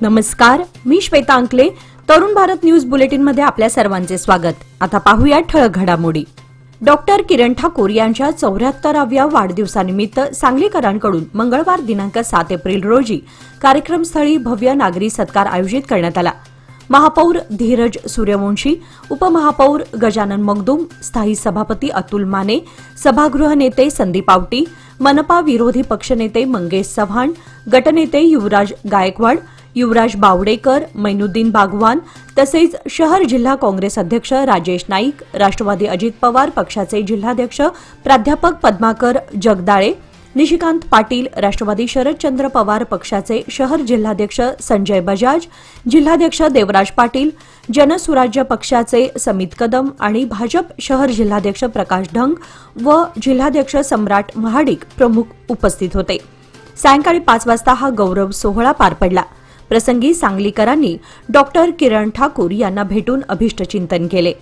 नमस्कार, मी श्वेता अंकले. Tarun Bharat news bulletin मध्ये आपल्या सर्वांचे स्वागत. आता पाहूया ठळक घडामोडी. डॉक्टर किरण ठाकूर यांच्या 74व्या वाढदिवसानिमित्त सांगलीकरांकडून मंगळवार दिनांक 7 एप्रिल रोजी कार्यक्रमस्थळी भव्य नागरी सत्कार आयोजित करण्यात आला. महापौर धीरज सूर्यवंशी, उपमहापौर गजानन मगदुम, स्थायी सभापती अतुल माने, सभागृह नेते संदीप आवटी, मनपा विरोधी पक्षनेते मंगेश चव्हाण, गटनेते युवराज गायकवाड, युवराज बावडेकर, मैनुद्दीन बागवान तसेच शहर जिल्हा काँग्रेस अध्यक्ष राजेश नाईक, राष्ट्रवादी अजित पवार पक्षाचे जिल्हाध्यक्ष प्राध्यापक पद्माकर जगदाळे, निशिकांत पाटील, राष्ट्रवादी शरदचंद्र पवार पक्षाचे शहर जिल्हाध्यक्ष संजय बजाज, जिल्हाध्यक्ष देवराज पाटील, जनसुराज्य पक्षाचे समित कदम आणि भाजप शहर जिल्हाध्यक्ष प्रकाश ढंग व जिल्हाध्यक्ष सम्राट महाडिक प्रमुख उपस्थित होते. सायंकाळी 5 वाजता हा गौरव सोहळा पार पडला. प्रसंगी सांगलीकरांनी डॉक्टर किरण ठाकूर यांना भेटून अभिष्टचिंतन केले.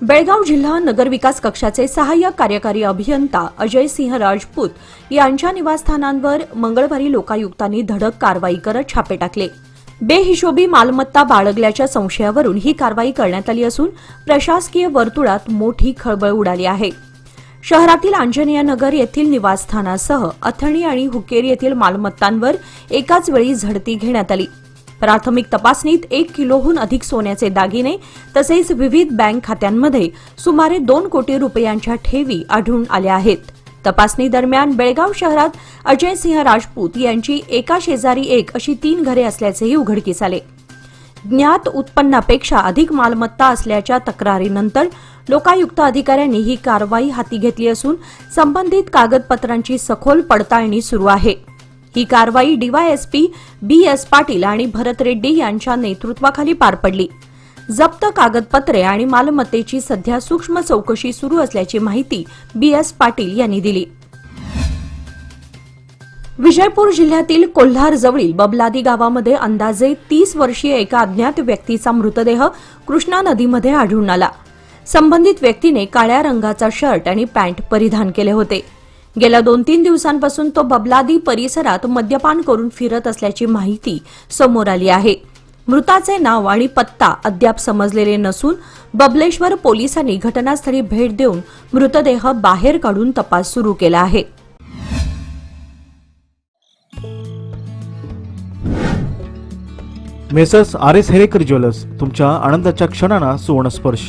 बेळगाव जिल्हा नगरविकास कक्षाचे सहाय्यक कार्यकारी अभियंता अजय सिंह राजपूत यांच्या निवासस्थानांवर मंगळवारी लोकायुक्तांनी धडक कारवाई करत छापे टाकले. बेहिशोबी मालमत्ता बाळगल्याच्या संशयावरून ही कारवाई करण्यात आली असून प्रशासकीय वर्तुळात मोठी खळबळ उडाली आहे. शहरातील आंजनेय नगर येथील निवासस्थानासह अथणी आणि हुकेर येथील मालमत्तांवर एकाच वेळी झडती घेण्यात आली. प्राथमिक तपासणीत 1 किलोहून अधिक सोन्याचे दागिने तसेच विविध बँक खात्यांमध्ये सुमारे 2 कोटी रुपयांच्या ठेवी आढळून आल्या आहेत. तपासणी दरम्यान बेळगाव शहरात अजय सिंह राजपूत यांची एका शेजारी एक अशी 3 घरे असल्याचेही उघडकीस आले. ज्ञात उत्पन्नापेक्षा अधिक मालमत्ता असल्याच्या तक्रारीनंतर लोकायुक्त अधिकाऱ्यांनी ही कारवाई हाती घेतली असून संबंधित कागदपत्रांची सखोल पडताळणी सुरू आहे. ही कारवाई डीवायएसपी बी.एस. पाटील आणि भरत रेड्डी यांच्या नेतृत्वाखाली पार पडली. जप्त कागदपत्रे आणि मालमत्तेची सध्या सूक्ष्म चौकशी सुरू असल्याची माहिती बी.एस. पाटील यांनी दिली. विजयपूर जिल्ह्यातील कोल्हारजवळील बबलादी गावामध्ये अंदाजे 30 वर्षीय एका अज्ञात व्यक्तीचा मृतदेह कृष्णा नदीमध्ये आढळून आला. संबंधित व्यक्तीने काळ्या रंगाचा शर्ट आणि पॅन्ट परिधान केले होते. गेल्या 2-3 दिवसांपासून तो बबलादी परिसरात मद्यपान करून फिरत असल्याची माहिती समोर आली आहे. मृताचे नाव आणि पत्ता अद्याप समजलेले नसून बबलेश्वर पोलिसांनी घटनास्थळी भेट देऊन मृतदेह बाहेर काढून तपास सुरू केला आहे. Messrs RS. हेरेकर ज्वेलर्स, तुमच्या आनंदाच्या क्षणांना सुवर्णस्पर्श.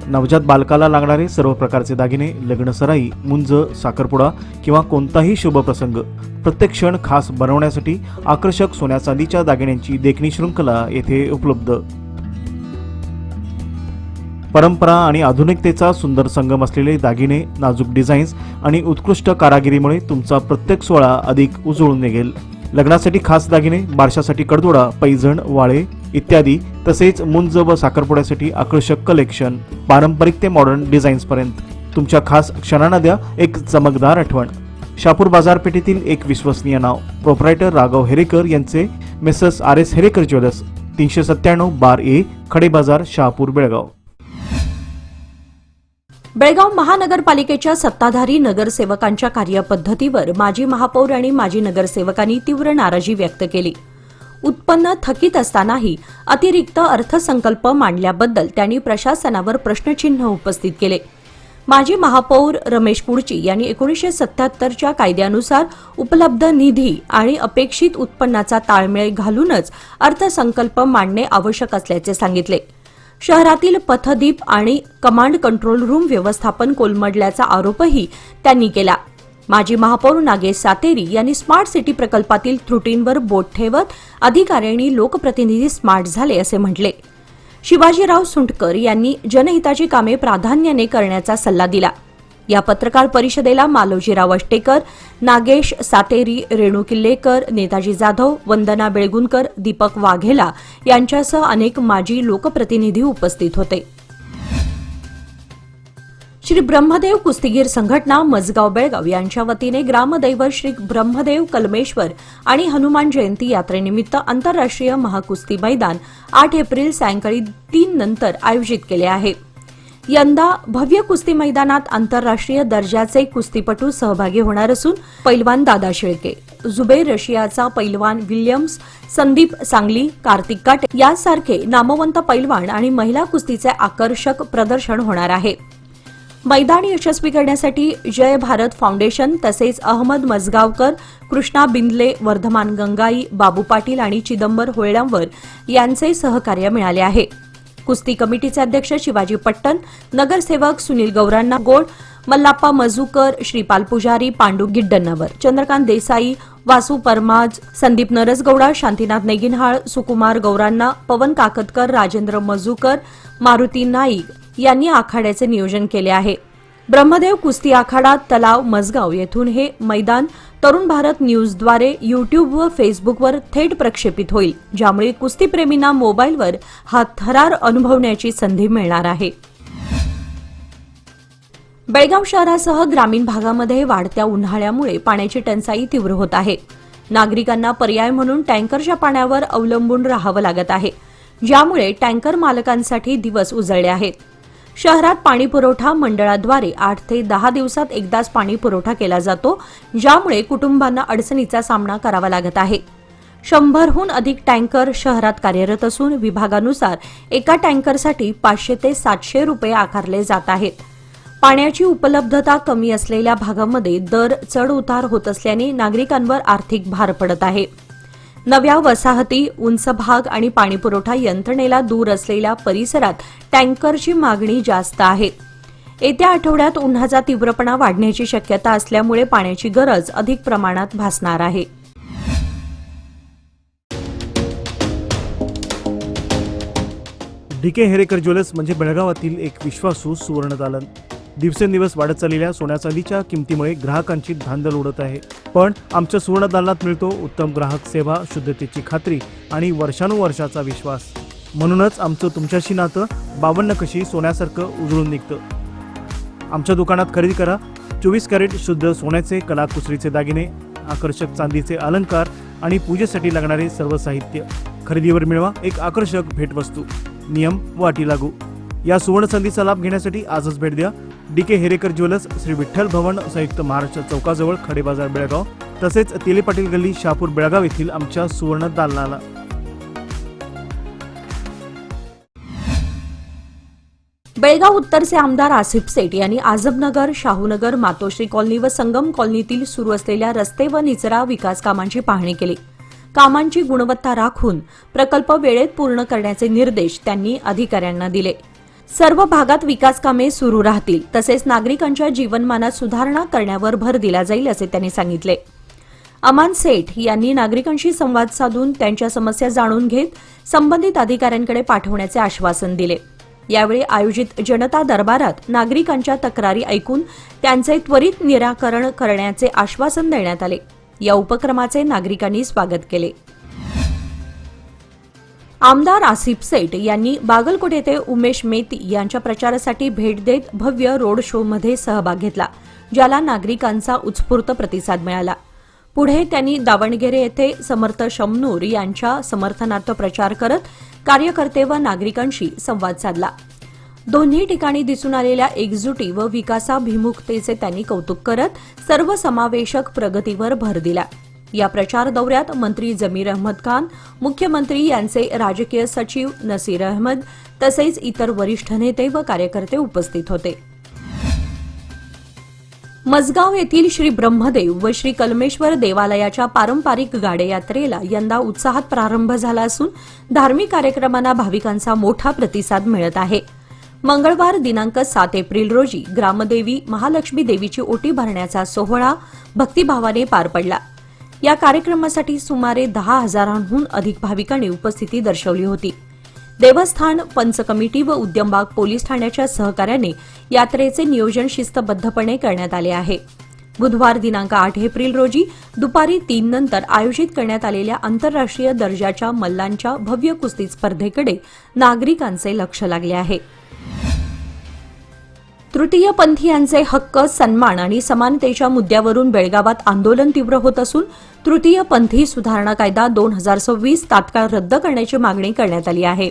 नवजात बालकाला लागणारे सर्व प्रकारचे दागिने, लग्नसराई, मुंज, साखरपुडा किंवा कोणताही शुभ प्रसंग प्रत्येक क्षण खास बनवण्यासाठी आकर्षक सोन्या चांदीच्या दागिन्यांची देखणी शृंखला येथे उपलब्ध. परंपरा आणि आधुनिकतेचा सुंदर संगम असलेले दागिने, नाजूक डिझाईन्स आणि उत्कृष्ट कारागिरीमुळे तुमचा प्रत्येक सोहळा अधिक उजळून निघेल. लग्नासाठी खास दागिने, बारशासाठी कडदोडा, पैजण, वाळे इत्यादी, तसेच मुंज व साखरपुड्यासाठी आकर्षक कलेक्शन, पारंपरिक ते मॉडर्न डिझाईन्स पर्यंत तुमच्या खास क्षणांना द्या एक चमकदार आठवण. शहापूर बाजारपेठेतील एक विश्वसनीय नाव, प्रोप्रायटर राघव हेरेकर यांचे मेसर्स आर.एस. हेरेकर ज्वेलर्स, 397 बार ए, खडे बाजार, शहापूर, बेळगाव. बेळगाव महानगरपालिकेच्या सत्ताधारी नगरसेवकांच्या कार्यपद्धतीवर माजी महापौर आणि माजी नगरसेवकांनी तीव्र नाराजी व्यक्त केली. उत्पन्न थकीत असतानाही अतिरिक्त अर्थसंकल्प मांडल्याबद्दल त्यांनी प्रशासनावर प्रश्नचिन्ह उपस्थित केले. माजी महापौर रमेश पुडची यांनी 1977च्या कायद्यानुसार उपलब्ध निधी आणि अपेक्षित उत्पन्नाचा ताळमेळ घालूनच अर्थसंकल्प मांडणे आवश्यक असल्याचे सांगितले. शहरातील पथदीप आणि कमांड कंट्रोल रूम व्यवस्थापन कोलमडल्याचा आरोपही त्यांनी केला. माजी महापौर नागेश सातेरी यांनी स्मार्ट सिटी प्रकल्पातील त्रुटींवर बोट ठेवत अधिकाऱ्यांनी लोकप्रतिनिधी स्मार्ट झाले असे म्हटले. शिवाजीराव सुंटकर यांनी जनहिताची कामे प्राधान्याने करण्याचा सल्ला दिला. या पत्रकार परिषदेला मालोजीराव अष्टेकर, नागेश सातेरी, रेणू किल्लेकर, नेताजी जाधव, वंदना बेळगुणकर, दीपक वाघेला यांच्यासह अनेक माजी लोकप्रतिनिधी उपस्थित होते. श्री ब्रह्मदेव कुस्तीगीर संघटना मजगाव बेळगाव यांच्या वतीने ग्रामदैवत श्री ब्रह्मदेव कलमेश्वर आणि हनुमान जयंती यात्रेनिमित्त आंतरराष्ट्रीय महाकुस्ती मैदान 8 एप्रिल सायंकाळी 3 नंतर आयोजित केले आहे. यंदा भव्य कुस्ती मैदानात आंतरराष्ट्रीय दर्जाचे कुस्तीपटू सहभागी होणार असून पैलवान दादा शेळके, जुबैर रशियाचा पैलवान विल्यम्स, संदीप सांगली, कार्तिक काटे यासारखे नामवंत पैलवान आणि महिला कुस्तीचे आकर्षक प्रदर्शन होणार आहे. मैदान यशस्वी करण्यासाठी जय भारत फाउंडेशन तसेच अहमद मजगावकर, कृष्णा बिंदले, वर्धमान गंगाई, बाबू पाटील आणि चिदंबर होळ्यांवर यांचे सहकार्य मिळाले आहे. कुस्ती कमिटीचे अध्यक्ष शिवाजी पट्टण, नगरसेवक सुनील गौरांना गोड, मल्लाप्पा मजूकर, श्रीपाल पुजारी, पांडू गिड्डन्नावर, चंद्रकांत देसाई, वासू परमाज, संदीप नरसगौडा, शांतीनाथ नेगिन्हाळ, सुकुमार गौरांना, पवन काकतकर, राजेंद्र मजूकर, मारुती नाईक यांनी आखाड्याचे नियोजन केले आहे. ब्रह्मदेव कुस्ती आखाडा तलाव मजगाव येथून हे मैदान तरुण भारत न्यूजद्वारे यूट्यूब व फेसबुकवर थेट प्रक्षेपित होईल, ज्यामुळे कुस्तीप्रेमींना मोबाईलवर हा थरार अनुभवण्याची संधी मिळणार आहे. बेळगाव शहरासह ग्रामीण भागामध्ये वाढत्या उन्हाळ्यामुळे पाण्याची टंचाई तीव्र होत आहे. नागरिकांना पर्याय म्हणून टँकरच्या पाण्यावर अवलंबून राहावं लागत आहे, ज्यामुळे टँकर मालकांसाठी दिवस उजळले आहेत. शहरात पाणीपुरवठा मंडळाद्वारे 8 ते 10 दिवसात एकदाच पाणी पुरवठा केला जातो, ज्यामुळे कुटुंबांना अडचणीचा सामना करावा लागत आहे. 100हून अधिक टँकर शहरात कार्यरत असून विभागानुसार एका टँकरसाठी 500 ते 700 रुपये आकारले जात आहेत. पाण्याची उपलब्धता कमी असलेल्या भागामध्ये दर चढ उतार होत असल्याने नागरिकांवर आर्थिक भार पडत आहे. नव्या वसाहती, उंच भाग आणि पाणीपुरवठा यंत्रणेला दूर असलेल्या परिसरात टँकरची मागणी जास्त आहे. येत्या आठवड्यात उन्हाचा तीव्रपणा वाढण्याची शक्यता असल्यामुळे पाण्याची गरज अधिक प्रमाणात भासणार आहे. डी के हेरेकर ज्वेलर्स म्हणजे बेळगावातील एक विश्वासू सुवर्ण दालन. दिवसेंदिवस वाढत चाललेल्या सोन्या चांदीच्या किमतीमुळे ग्राहकांची धांदल उडत आहे. पण आमच्या सुवर्ण दालनात मिळतो उत्तम ग्राहक सेवा, शुद्धतेची खात्री आणि वर्षानुवर्षाचा विश्वास. म्हणूनच आमचं तुमच्याशी नातं 52 कशी सोन्यासारखं उजळून निघतं. आमच्या दुकानात खरेदी करा 24 कॅरेट शुद्ध सोन्याचे कलाकुसरीचे दागिने, आकर्षक चांदीचे अलंकार आणि पूजेसाठी लागणारे सर्व साहित्य. खरेदीवर मिळवा एक आकर्षक भेटवस्तू. नियम व अटी लागू. या सुवर्ण संधीचा लाभ घेण्यासाठी आजच भेट द्या. डी के हेरेकर ज्वेलर्स, श्री विठ्ठल भवन, संयुक्त महाराष्ट्र चौकाजवळ, खडे बाजार, बेळगाव, तसेच तेले पाटील गल्ली, शहापूर, बेळगाव येथील आमच्या सुवर्ण दालनाला. बेळगाव उत्तरचे आमदार आसिफ सेठ यांनी आझमनगर, शाहूनगर, मातोश्री कॉलनी व संगम कॉलनीतील सुरू असलेल्या रस्ते व निचरा विकास कामांची पाहणी केली. कामांची गुणवत्ता राखून प्रकल्प वेळेत पूर्ण करण्याचे निर्देश त्यांनी अधिकाऱ्यांना दिले. सर्व भागात विकास कामे सुरू राहतील, तसेच नागरिकांच्या जीवनमानात सुधारणा करण्यावर भर दिला जाईल असे त्यांनी सांगितले. अमान सेठ यांनी नागरिकांशी संवाद साधून त्यांच्या समस्या जाणून घेत संबंधित अधिकाऱ्यांकडे पाठवण्याचे आश्वासन दिले. यावेळी आयोजित जनता दरबारात नागरिकांच्या तक्रारी ऐकून त्यांचे त्वरित निराकरण करण्याचे आश्वासन देण्यात आले. या उपक्रमाचे नागरिकांनी स्वागत केले. आमदार आसिफ सेठ यांनी बागलकोट येथे उमेश मेती यांच्या प्रचारासाठी भेट देत भव्य रोड शोमध्ये सहभाग घेतला, ज्याला नागरिकांचा उत्स्फूर्त प्रतिसाद मिळाला. पुढे त्यांनी दावणगेरे येथे समर्थ शमनूर यांच्या समर्थनार्थ प्रचार करत कार्यकर्ते व नागरिकांशी संवाद साधला. दोन्ही ठिकाणी दिसून आलेल्या एकजुटी व विकासाभिमुखतेचे त्यांनी कौतुक करत सर्वसमावेशक प्रगतीवर भर दिला. या प्रचार दौऱ्यात मंत्री जमीर अहमद खान, मुख्यमंत्री यांचे राजकीय सचिव नसीर अहमद तसेच इतर वरिष्ठ नेते व कार्यकर्ते उपस्थित होते. मजगाव येथील श्री ब्रह्मदेव व श्री कलमेश्वर देवालयाच्या पारंपरिक गाडे यात्रेला यंदा उत्साहात प्रारंभ झाला असून धार्मिक कार्यक्रमांना भाविकांचा मोठा प्रतिसाद मिळत आहे. मंगळवार दिनांक 7 एप्रिल रोजी ग्रामदेवी महालक्ष्मी देवीची ओटी भरण्याचा सोहळा भक्तिभावाने पार पडला. या कार्यक्रमासाठी सुमारे 10,000हून अधिक भाविकांनी उपस्थिती दर्शवली होती. देवस्थान पंच कमिटी व उद्यमबाग पोलीस ठाण्याच्या सहकार्याने यात्रेचे नियोजन शिस्तबद्धपणे करण्यात आले आहे. बुधवार दिनांक 8 एप्रिल रोजी दुपारी 3 नंतर आयोजित करण्यात आलेल्या आंतरराष्ट्रीय दर्जाच्या मल्लांच्या भव्य कुस्ती स्पर्धेकडे नागरिकांचे लक्ष लागले आहे. तृतीयपंथीयांचे हक्क, सन्मान आणि समानतेच्या मुद्द्यावरून बेळगावात आंदोलन तीव्र होत असून तृतीयपंथी सुधारणा कायदा 2026 तात्काळ रद्द करण्याची मागणी करण्यात आली आहे.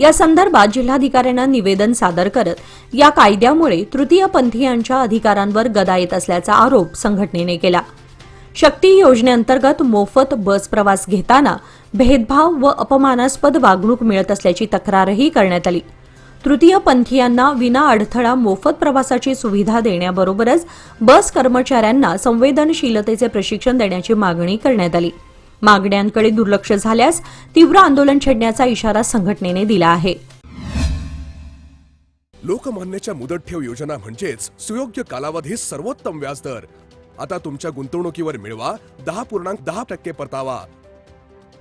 या संदर्भात जिल्हाधिकाऱ्यांना निवेदन सादर करत या कायद्यामुळे तृतीयपंथीयांच्या अधिकारांवर गदा येत असल्याचा आरोप संघटनेने केला. शक्ती योजनेअंतर्गत मोफत बस प्रवास घेताना भेदभाव व अपमानास्पद वागणूक मिळत असल्याची तक्रारही करण्यात आली. तृतीयपंथीयांना विना अडथळा मोफत प्रवासाची सुविधा देण्याबरोबरच बस कर्मचाऱ्यांना संवेदनशीलतेचे प्रशिक्षण देण्याची मागणी करण्यात आली. मागण्यांकडे दुर्लक्ष झाल्यास तीव्र आंदोलन छेडण्याचा इशारा संघटनेने दिला आहे. लोकमान्यच्या मुदत ठेव योजना म्हणजेच सुयोग्य कालावधीत सर्वोत्तम व्याजदर. आता तुमच्या गुंतवणुकीवर मिळवा 10.10% परतावा.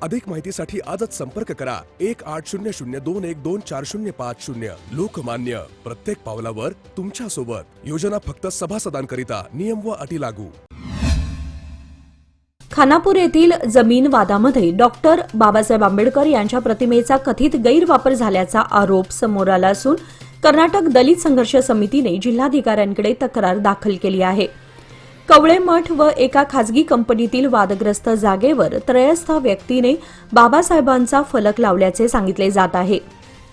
अधिक माहितीसाठी आजच संपर्क करा 1800212405. लोकमान्य, प्रत्येक पावलावर तुमच्या सोबत. योजना फक्त सभासदांकरिता. नियम व अटी लागू. खानापूर येथील जमीन वादामध्ये डॉक्टर बाबासाहेब आंबेडकर यांच्या प्रतिमेचा कथित गैरवापर झाल्याचा आरोप समोर आला असून कर्नाटक दलित संघर्ष समितीने जिल्हाधिकाऱ्यांकडे तक्रार दाखल केली आहे. कवळे मठ व एका खासगी कंपनीतील वादग्रस्त जागेवर त्रयस्थ व्यक्तीने बाबासाहेबांचा फलक लावल्याचे सांगितले जात आहे.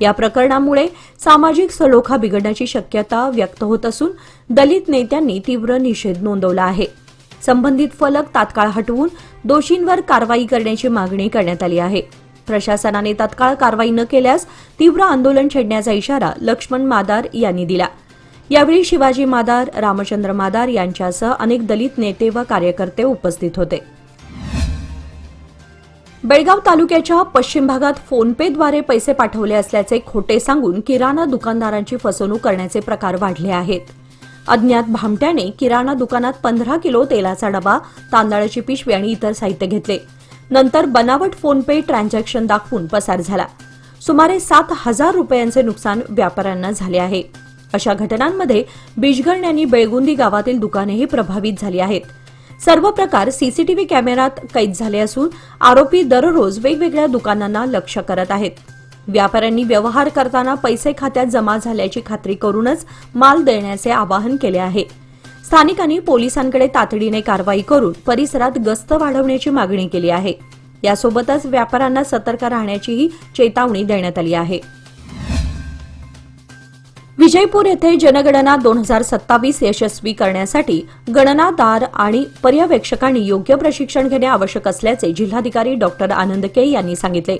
या प्रकरणामुळे सामाजिक सलोखा बिघडण्याची शक्यता व्यक्त होत असून दलित नेत्यांनी तीव्र निषेध नोंदवला आहे. संबंधित फलक तात्काळ हटवून दोषींवर कारवाई करण्याची मागणी करण्यात आली आहे. प्रशासनाने तात्काळ कारवाई न केल्यास तीव्र आंदोलन छेडण्याचा इशारा लक्ष्मण मादार यांनी दिला. यावेळी शिवाजी मादार, रामचंद्र मादार यांच्यासह अनेक दलित नेते व कार्यकर्ते उपस्थित होते. बेळगाव तालुक्याच्या पश्चिम भागात फोनपेद्वारे पैसे पाठवले असल्याचे खोटे सांगून किराणा दुकानदारांची फसवणूक करण्याचे प्रकार वाढले आहेत. अज्ञात भामट्याने किराणा दुकानात 15 किलो तेलाचा डबा, तांदळाची पिशवी आणि इतर साहित्य घेतले. नंतर बनावट फोनपे ट्रान्झॅक्शन दाखवून पसार झाला. सुमारे 7,000 रुपयांचे नुकसान व्यापाऱ्यांना झाले आहे. अशा घटनांमध्ये बिजगण यांनी बेळगुंदी गावातील दुकानेही प्रभावित झाली आहेत. सर्व प्रकार सीसीटीव्ही कॅमेऱ्यात कैद झाले असून आरोपी दररोज वेगवेगळ्या दुकानांना लक्ष्य करत आहेत. व्यापाऱ्यांनी व्यवहार करताना पैसे खात्यात जमा झाल्याची खात्री करूनच माल देण्याचे आवाहन केले आहे. स्थानिकांनी पोलिसांकडे तातडीने कारवाई करून परिसरात गस्त वाढवण्याची मागणी केली आहे. यासोबतच व्यापाऱ्यांना सतर्क राहण्याचीही चेतावणी देण्यात आली आहे. विजयपूर येथे जनगणना 2027 यशस्वी करण्यासाठी गणनादार आणि पर्यवेक्षकांनी योग्य प्रशिक्षण घेणे आवश्यक असल्याचे जिल्हाधिकारी डॉ. आनंद के यांनी सांगितले.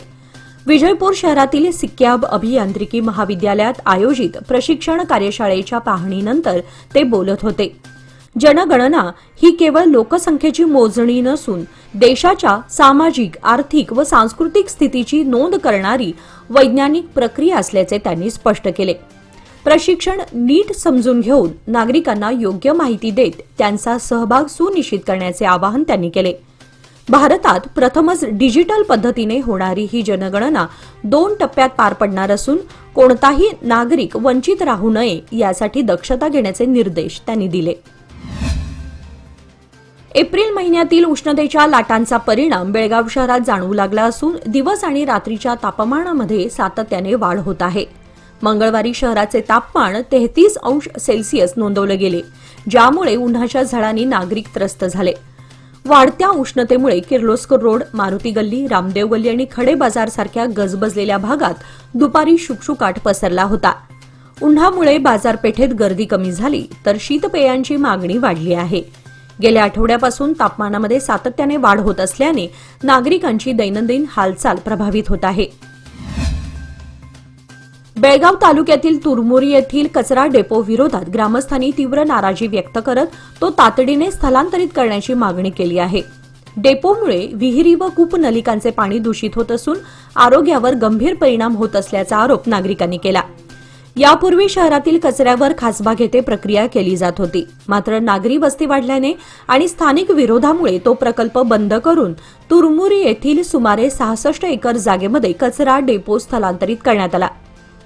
विजयपूर शहरातील सिक्याब अभियांत्रिकी महाविद्यालयात आयोजित प्रशिक्षण कार्यशाळेच्या पाहणीनंतर ते बोलत होते. जनगणना ही केवळ लोकसंख्येची मोजणी नसून देशाच्या सामाजिक, आर्थिक व सांस्कृतिक स्थितीची नोंद करणारी वैज्ञानिक प्रक्रिया असल्याचे त्यांनी स्पष्ट केले. प्रशिक्षण नीट समजून घेऊन नागरिकांना योग्य माहिती देत त्यांचा सहभाग सुनिश्चित करण्याचे आवाहन त्यांनी केले. भारतात प्रथमच डिजिटल पद्धतीने होणारी ही जनगणना 2 टप्प्यात पार पडणार असून कोणताही नागरिक वंचित राहू नये यासाठी दक्षता घेण्याचे निर्देश त्यांनी दिले. एप्रिल महिन्यातील उष्णतेच्या लाटांचा परिणाम बेळगाव शहरात जाणवू लागला असून दिवस आणि रात्रीच्या तापमानामध्ये सातत्याने वाढ होत आहे. मंगळवारी शहराचे तापमान 33°C नोंदवले गेले, ज्यामुळे उन्हाच्या झळांनी नागरिक त्रस्त झाले. वाढत्या उष्णतेमुळे किर्लोस्कर रोड, मारुती गल्ली, रामदेव गल्ली आणि खडे बाजार सारख्या गजबजलेल्या भागात दुपारी शुकशुकाट पसरला होता. उन्हामुळे बाजारपेठेत गर्दी कमी झाली तर शीतपेयांची मागणी वाढली आहे. गेल्या आठवड्यापासून तापमानामध्ये सातत्याने वाढ होत असल्याने नागरिकांची दैनंदिन हालचाल प्रभावित होत आहे. बेळगाव तालुक्यातील तुरमुरी येथील कचरा डेपो विरोधात ग्रामस्थांनी तीव्र नाराजी व्यक्त करत तो तातडीने स्थलांतरित करण्याची मागणी केली आहे. डेपोमुळे विहिरी व कूपनलिकांचे पाणी दूषित होत असून आरोग्यावर गंभीर परिणाम होत असल्याचा आरोप नागरिकांनी केला. यापूर्वी शहरातील कचऱ्यावर खासबा घेते प्रक्रिया केली जात होती, मात्र नागरी वस्ती वाढल्याने आणि स्थानिक विरोधामुळे तो प्रकल्प बंद करून तुरमुरी येथील सुमारे 66 एकर जागेमध्ये कचरा डेपो स्थलांतरित करण्यात आला.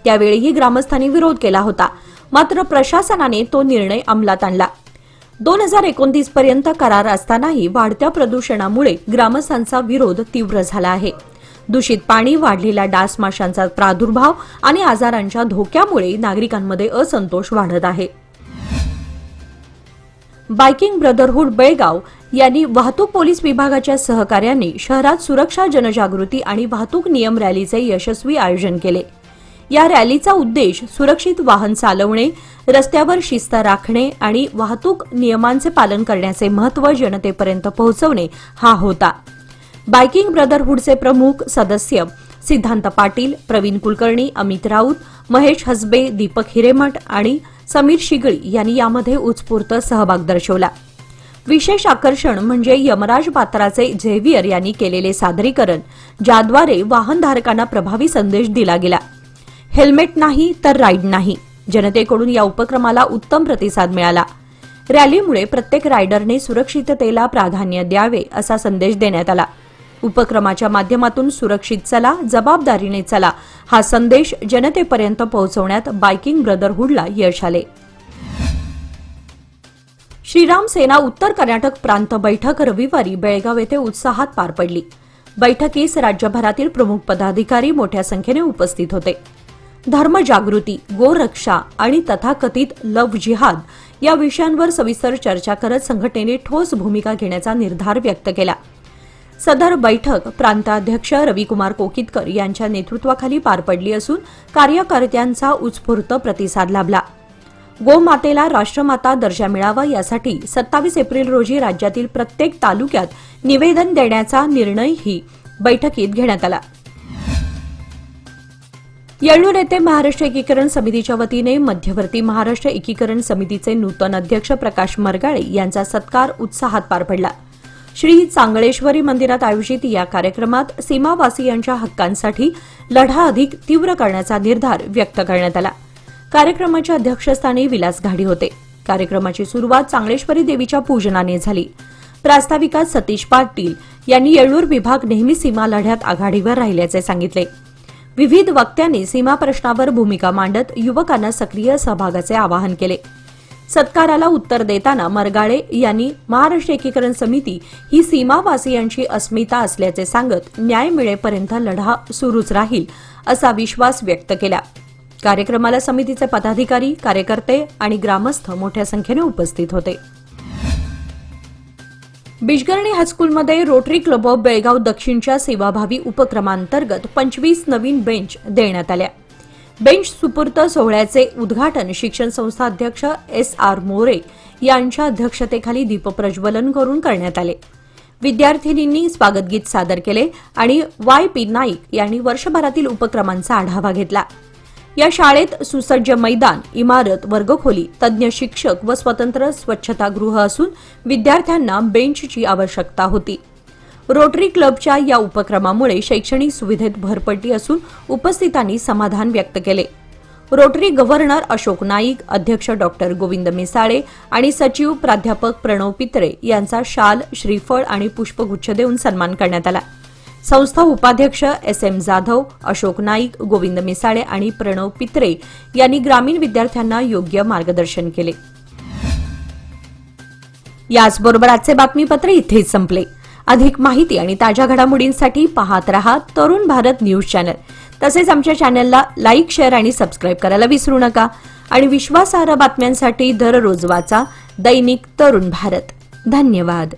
त्यावेळीही ग्रामस्थांनी विरोध केला होता, मात्र प्रशासनाने तो निर्णय अंमलात आणला. 2029 पर्यंत करार असतानाही वाढत्या प्रदूषणामुळे ग्रामस्थांचा विरोध तीव्र झाला आहे. दूषित पाणी, वाढलेला डास माशांचा प्रादुर्भाव आणि आजारांच्या धोक्यामुळे नागरिकांमध्ये असंतोष वाढत आहे. बायकिंग ब्रदरहूड बेळगाव यांनी वाहतूक पोलीस विभागाच्या सहकार्याने शहरात सुरक्षा जनजागृती आणि वाहतूक नियम रॅलीचे यशस्वी आयोजन केले. या रॅलीचा उद्देश सुरक्षित वाहन चालवणे, रस्त्यावर शिस्त राखणे आणि वाहतूक नियमांचे पालन करण्याचे महत्त्व जनतेपर्यंत पोहोचवणे हा होता. बायकिंग ब्रदरहूडचे प्रमुख सदस्य सिद्धांत पाटील, प्रवीण कुलकर्णी, अमित राऊत, महेश हसबे, दीपक हिरेमठ आणि समीर शिगळी यांनी यामध्ये उत्स्फूर्त सहभाग दर्शवला. विशेष आकर्षण म्हणजे यमराज पात्राचे झेवियर यांनी केलेले सादरीकरण, ज्याद्वारे वाहनधारकांना प्रभावी संदेश दिला गेला. हेल्मेट नाही तर राईड नाही. जनतेकडून या उपक्रमाला उत्तम प्रतिसाद मिळाला. रॅलीमुळे प्रत्येक रायडरने सुरक्षिततेला प्राधान्य द्यावे असा संदेश देण्यात आला. उपक्रमाच्या माध्यमातून सुरक्षित चला, जबाबदारीने चला हा संदेश जनतेपर्यंत पोहोचवण्यात बायकिंग ब्रदरहूडला यश आले. श्रीराम सेना उत्तर कर्नाटक प्रांत बैठक रविवारी बेळगाव येथे उत्साहात पार पडली. बैठकीस राज्यभरातील प्रमुख पदाधिकारी मोठ्या संख्येने उपस्थित होते. धर्मजागृती, गोरक्षा आणि तथाकथित लव्ह जिहाद या विषयांवर सविस्तर चर्चा करत संघटनेने ठोस भूमिका घेण्याचा निर्धार व्यक्त केला. सदर बैठक प्रांताध्यक्ष रविकुमार कोकितकर यांच्या नेतृत्वाखाली पार पडली असून कार्यकर्त्यांचा उत्स्फूर्त प्रतिसाद लाभला. गोमातेला राष्ट्रमाता दर्जा मिळावा यासाठी 27 एप्रिल रोजी राज्यातील प्रत्येक तालुक्यात निवेदन देण्याचा निर्णयही बैठकीत घेण्यात आला. येळ्ळूर येथे महाराष्ट्र एकीकरण समितीच्या वतीने मध्यवर्ती महाराष्ट्र एकीकरण समितीचे नूतन अध्यक्ष प्रकाश मरगाळे यांचा सत्कार उत्साहात पार पडला. श्री चांगळेश्वरी मंदिरात आयोजित या कार्यक्रमात सीमावासियांच्या हक्कांसाठी लढा अधिक तीव्र करण्याचा निर्धार व्यक्त करण्यात आला. कार्यक्रमाच्या अध्यक्षस्थानी विलास घाडी होते. कार्यक्रमाची सुरुवात चांगळेश्वरी देवीच्या पूजनाने झाली. प्रास्ताविकात सतीश पाटील यांनी येळ्ळूर विभाग नेहमी सीमा लढ्यात आघाडीवर राहिल्याचे सांगितले. विविध वक्त्यांनी सीमा प्रश्नावर भूमिका मांडत युवकांना सक्रिय सहभागाचे आवाहन केले. सत्काराला उत्तर देताना मरगाळे यांनी महाराष्ट्र एकीकरण समिती ही सीमावासियांची अस्मिता असल्याचे सांगत न्याय मिळेपर्यंत लढा सुरूच राहील असा विश्वास व्यक्त केला. कार्यक्रमाला समितीचे पदाधिकारी, कार्यकर्ते आणि ग्रामस्थ मोठ्या संख्येने उपस्थित होते. बिजगर्णी हायस्कूलमध्ये रोटरी क्लब ऑफ बेळगाव दक्षिणच्या सेवाभावी उपक्रमांतर्गत 25 नवीन बेंच देण्यात आल्या. बेंच सुपूर्त सोहळ्याचे उद्घाटन शिक्षण संस्था अध्यक्ष S.R. मोरे यांच्या अध्यक्षतेखाली दीपप्रज्वलन करून करण्यात आले. विद्यार्थिनींनी स्वागतगीत सादर केले आणि Y.P. नाईक यांनी वर्षभरातील उपक्रमांचा आढावा घेतला. या शाळेत सुसज्ज मैदान, इमारत, वर्गखोली, तज्ज्ञ शिक्षक व स्वतंत्र स्वच्छतागृह असून विद्यार्थ्यांना बेंचची आवश्यकता होती. रोटरी क्लबच्या या उपक्रमामुळे शैक्षणिक सुविधेत भर पडली असून उपस्थितांनी समाधान व्यक्त केले. रोटरी गव्हर्नर अशोक नाईक, अध्यक्ष डॉक्टर गोविंद मिसाळे आणि सचिव प्राध्यापक प्रणव पित्रे यांचा शाल, श्रीफळ आणि पुष्पगुच्छ देऊन सन्मान करण्यात आला. संस्था उपाध्यक्ष S.M. जाधव, अशोक नाईक, गोविंद मिसाळे आणि प्रणव पित्रे यांनी ग्रामीण विद्यार्थ्यांना योग्य मार्गदर्शन केले. याचबरोबर आजचे बातमीपत्र इथेच संपले. अधिक माहिती आणि ताज्या घडामोडींसाठी पाहत रहा तरुण भारत न्यूज चॅनल. तसेच आमच्या चॅनलला लाईक, शेअर आणि सबस्क्राईब करायला विसरू नका. आणि विश्वासार्ह बातम्यांसाठी दररोज वाचा दैनिक तरुण भारत. धन्यवाद.